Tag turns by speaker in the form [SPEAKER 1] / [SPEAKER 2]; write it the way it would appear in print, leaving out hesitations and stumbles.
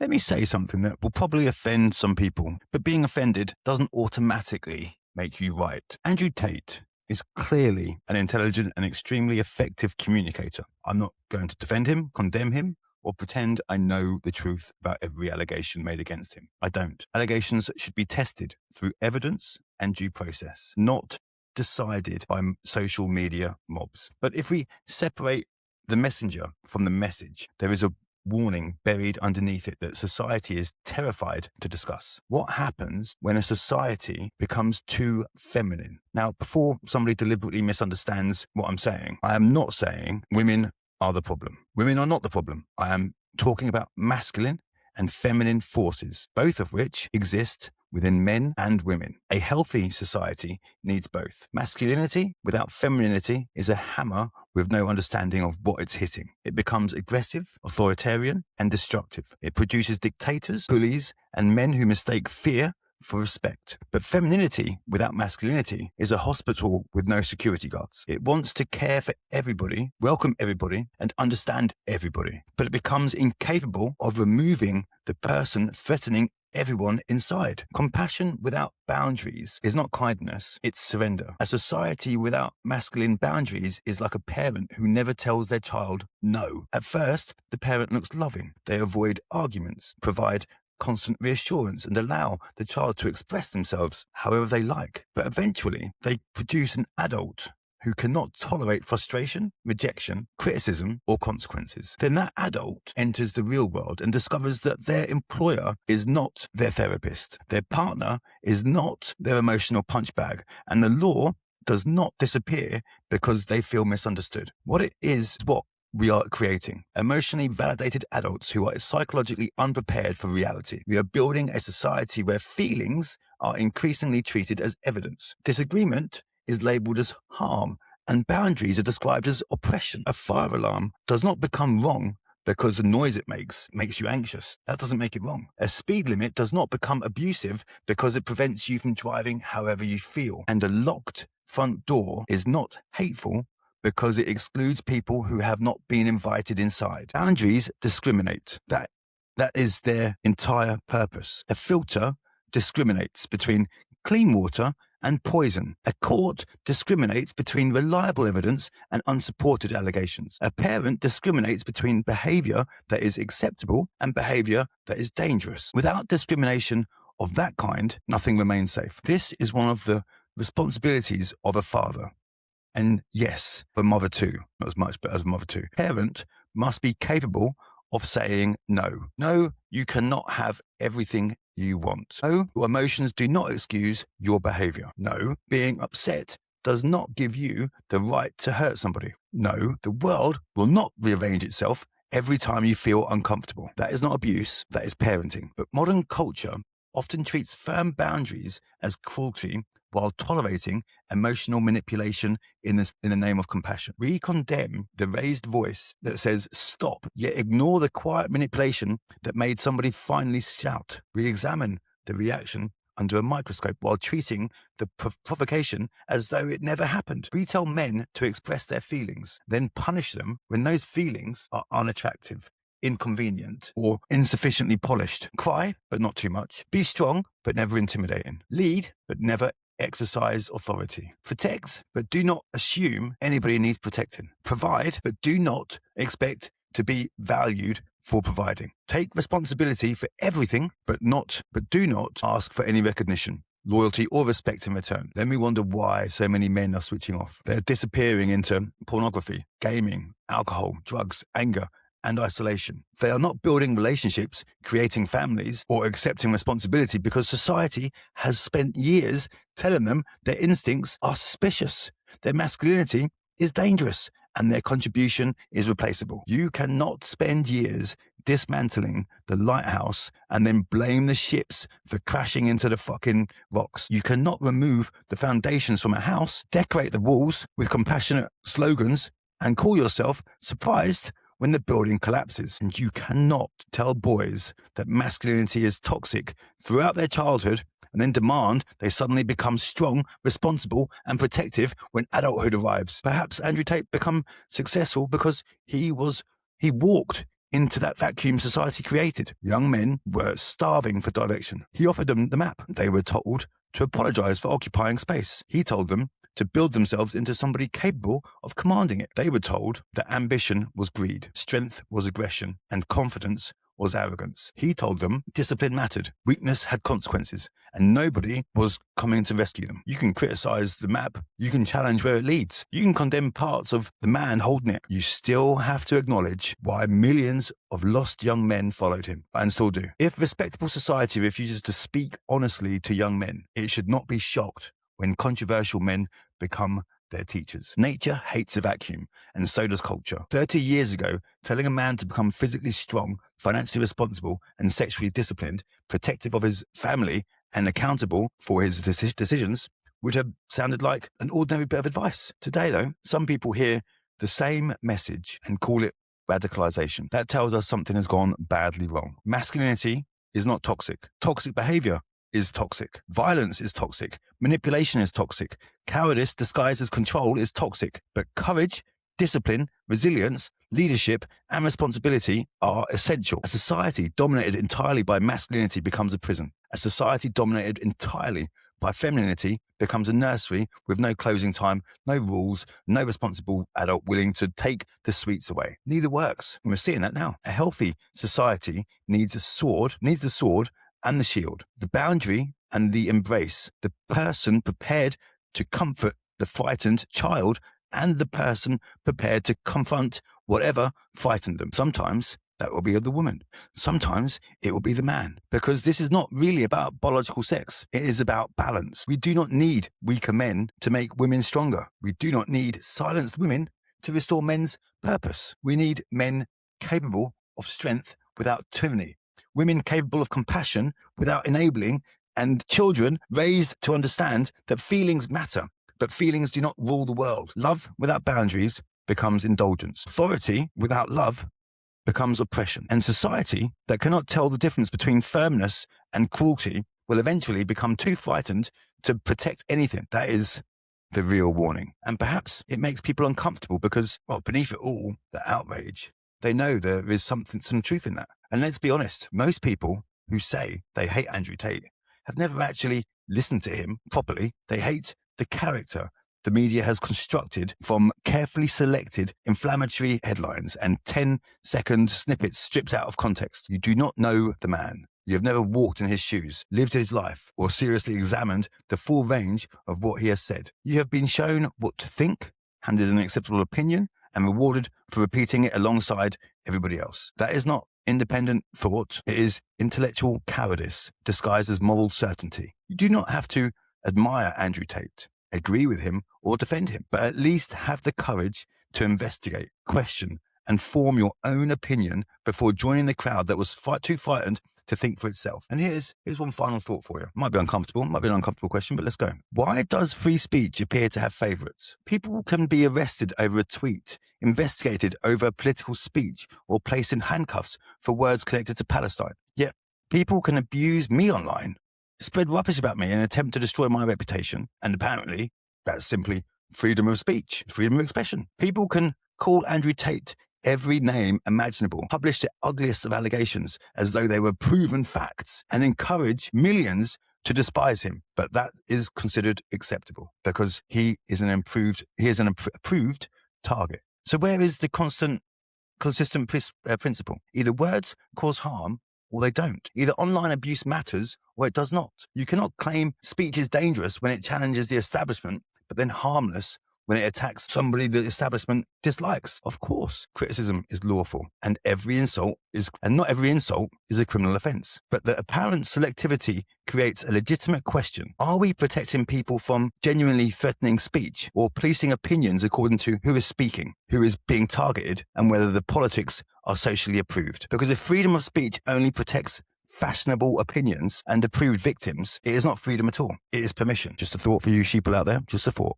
[SPEAKER 1] Let me say something that will probably offend some people, but being offended doesn't automatically make you right. Andrew Tate is clearly an intelligent and extremely effective communicator. I'm not going to defend him, condemn him, or pretend I know the truth about every allegation made against him. I don't. Allegations should be tested through evidence and due process, not decided by social media mobs. But if we separate the messenger from the message, there is a warning buried underneath it that society is terrified to discuss. What happens when a society becomes too feminine? Now, before somebody deliberately misunderstands what I'm saying, I am not saying women are the problem. Women are not the problem. I am talking about masculine and feminine forces, both of which exist within men and women. A healthy society needs both. Masculinity without femininity is a hammer with no understanding of what it's hitting. It becomes aggressive, authoritarian, and destructive. It produces dictators, bullies, and men who mistake fear for respect. But femininity without masculinity is a hospital with no security guards. It wants to care for everybody, welcome everybody, and understand everybody. But it becomes incapable of removing the person threatening everyone inside. Compassion without boundaries is not kindness, it's surrender. A society without masculine boundaries is like a parent who never tells their child no. At first, the parent looks loving. They avoid arguments, provide constant reassurance, and allow the child to express themselves however they like. But eventually, they produce an adult who cannot tolerate frustration, rejection, criticism, or consequences. Then that adult enters the real world and discovers that their employer is not their therapist, their partner is not their emotional punch bag, and the law does not disappear because they feel misunderstood. What it is what we are creating emotionally validated adults who are psychologically unprepared for reality. We are building a society where feelings are increasingly treated as evidence. Disagreement is labeled as harm, and boundaries are described as oppression. A fire alarm does not become wrong because the noise it makes you anxious. That doesn't make it wrong. A speed limit does not become abusive because it prevents you from driving however you feel. And a locked front door is not hateful because it excludes people who have not been invited inside. Boundaries discriminate. That is their entire purpose. A filter discriminates between clean water and poison. A court discriminates between reliable evidence and unsupported allegations. A parent discriminates between behaviour that is acceptable and behaviour that is dangerous. Without discrimination of that kind, nothing remains safe. This is one of the responsibilities of a father. And yes, a mother too, not as much, but as a mother too. Parent must be capable of saying no. No, you cannot have everything you want. No, your emotions do not excuse your behavior. No, being upset does not give you the right to hurt somebody. No, the world will not rearrange itself every time you feel uncomfortable. That is not abuse, that is parenting. But modern culture often treats firm boundaries as cruelty while tolerating emotional manipulation in the name of compassion. We condemn the raised voice that says stop, yet ignore the quiet manipulation that made somebody finally shout. We examine the reaction under a microscope while treating the provocation as though it never happened. We tell men to express their feelings, then punish them when those feelings are unattractive, inconvenient, or insufficiently polished. Cry, but not too much. Be strong, but never intimidating. Lead, but never exercise authority. Protect, but do not assume anybody needs protecting. Provide, but do not expect to be valued for providing. Take responsibility for everything, but do not ask for any recognition, loyalty, or respect in return. Then we wonder why so many men are switching off. They're disappearing into pornography, gaming, alcohol, drugs, anger, and isolation. They are not building relationships, creating families, or accepting responsibility because society has spent years telling them their instincts are suspicious, their masculinity is dangerous, and their contribution is replaceable. You cannot spend years dismantling the lighthouse and then blame the ships for crashing into the fucking rocks. You cannot remove the foundations from a house, decorate the walls with compassionate slogans, and call yourself surprised when the building collapses. And you cannot tell boys that masculinity is toxic throughout their childhood and then demand they suddenly become strong, responsible, and protective when adulthood arrives. Perhaps Andrew Tate become successful because he walked into that vacuum society created. Young men were starving for direction. He offered them the map. They were told to apologize for occupying space. He told them to build themselves into somebody capable of commanding it. They were told that ambition was greed, strength was aggression, and confidence was arrogance. He told them discipline mattered, weakness had consequences, and nobody was coming to rescue them. You can criticize the map, you can challenge where it leads, you can condemn parts of the man holding it. You still have to acknowledge why millions of lost young men followed him, and still do. If respectable society refuses to speak honestly to young men, it should not be shocked when controversial men become their teachers. Nature hates a vacuum, and so does culture. 30 years ago, telling a man to become physically strong, financially responsible, and sexually disciplined, protective of his family, and accountable for his decisions would have sounded like an ordinary bit of advice. Today, though, some people hear the same message and call it radicalization. That tells us something has gone badly wrong. Masculinity is not toxic. Toxic behavior is toxic. Violence is toxic. Manipulation is toxic. Cowardice disguised as control is toxic. But courage, discipline, resilience, leadership, and responsibility are essential. A society dominated entirely by masculinity becomes a prison. A society dominated entirely by femininity becomes a nursery with no closing time, no rules, no responsible adult willing to take the sweets away. Neither works. And we're seeing that now. A healthy society needs the sword and the shield, the boundary and the embrace, the person prepared to comfort the frightened child and the person prepared to confront whatever frightened them. Sometimes that will be the woman. Sometimes it will be the man, because this is not really about biological sex. It is about balance. We do not need weaker men to make women stronger. We do not need silenced women to restore men's purpose. We need men capable of strength without tyranny, women capable of compassion without enabling, and children raised to understand that feelings matter, but feelings do not rule the world. Love without boundaries becomes indulgence. Authority without love becomes oppression. And society that cannot tell the difference between firmness and cruelty will eventually become too frightened to protect anything. That is the real warning. And perhaps it makes people uncomfortable because, well, beneath it all, the outrage, they know there is some truth in that. And let's be honest, most people who say they hate Andrew Tate have never actually listened to him properly. They hate the character the media has constructed from carefully selected inflammatory headlines and 10-second snippets stripped out of context. You do not know the man. You have never walked in his shoes, lived his life, or seriously examined the full range of what he has said. You have been shown what to think, handed an acceptable opinion, and rewarded for repeating it alongside everybody else. That is not independent thought. It is intellectual cowardice disguised as moral certainty. You do not have to admire Andrew Tate, agree with him, or defend him, but at least have the courage to investigate, question, and form your own opinion before joining the crowd that was too frightened to think for itself. And here's one final thought for you. Might be uncomfortable, might be an uncomfortable question, but let's go. Why does free speech appear to have favorites? People can be arrested over a tweet, investigated over a political speech, or placed in handcuffs for words connected to Palestine. Yet people can abuse me online, spread rubbish about me, and attempt to destroy my reputation. And apparently that's simply freedom of speech, freedom of expression. People can call Andrew Tate every name imaginable, publish the ugliest of allegations as though they were proven facts, and encourage millions to despise him. But that is considered acceptable because he is an approved target. So where is the consistent principle? Either words cause harm or they don't. Either online abuse matters or it does not. You cannot claim speech is dangerous when it challenges the establishment, but then harmless when it attacks somebody the establishment dislikes. Of course, criticism is lawful, and not every insult is a criminal offence. But the apparent selectivity creates a legitimate question. Are we protecting people from genuinely threatening speech, or policing opinions according to who is speaking, who is being targeted, and whether the politics are socially approved? Because if freedom of speech only protects fashionable opinions and approved victims, it is not freedom at all. It is permission. Just a thought for you sheeple out there. Just a thought.